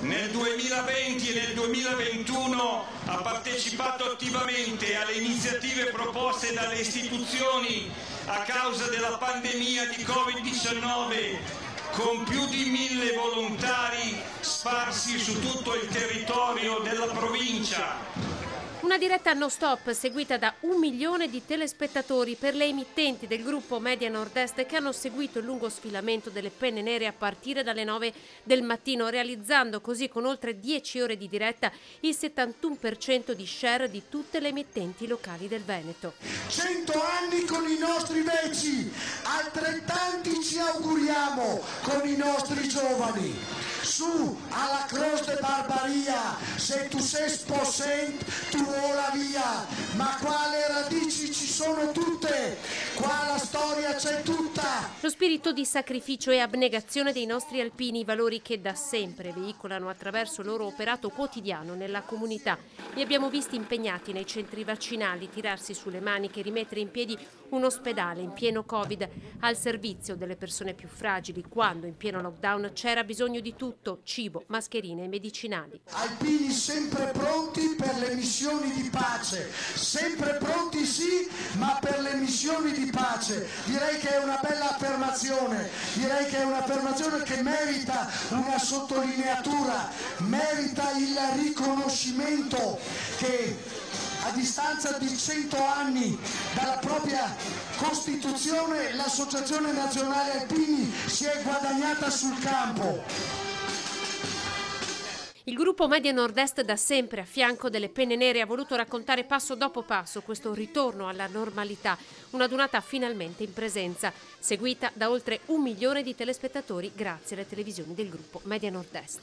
Nel 2020 e nel 2021 ha partecipato attivamente alle iniziative proposte dalle istituzioni a causa della pandemia di Covid-19 con più di 1000 volontari sparsi su tutto il territorio della provincia. Una diretta non stop seguita da 1 milione di telespettatori per le emittenti del gruppo Media Nord-Est che hanno seguito il lungo sfilamento delle penne nere a partire dalle 9 del mattino, realizzando così con oltre 10 ore di diretta il 71% di share di tutte le emittenti locali del Veneto. 100 anni con i nostri vecchi, altrettanti ci auguriamo con i nostri giovani. Su alla croce de barbaria, se tu sei spossent, tu vola via, ma qua le radici ci sono tutte, qua la storia c'è tutta. Lo spirito di sacrificio e abnegazione dei nostri alpini, valori che da sempre veicolano attraverso il loro operato quotidiano nella comunità. Li abbiamo visti impegnati nei centri vaccinali, tirarsi sulle maniche, rimettere in piedi un ospedale in pieno Covid al servizio delle persone più fragili, quando in pieno lockdown c'era bisogno di tutto, cibo, mascherine e medicinali. Alpini sempre pronti per le missioni di pace, sempre pronti sì, ma per le missioni di pace. Direi che è una bella affermazione, direi che è un'affermazione che merita una sottolineatura, merita il riconoscimento che a distanza di 100 anni dalla propria Costituzione l'Associazione Nazionale Alpini si è guadagnata sul campo. Il gruppo Media Nord-Est da sempre a fianco delle penne nere ha voluto raccontare passo dopo passo questo ritorno alla normalità, una donata finalmente in presenza, seguita da oltre 1 milione di telespettatori grazie alle televisioni del gruppo Media Nord-Est.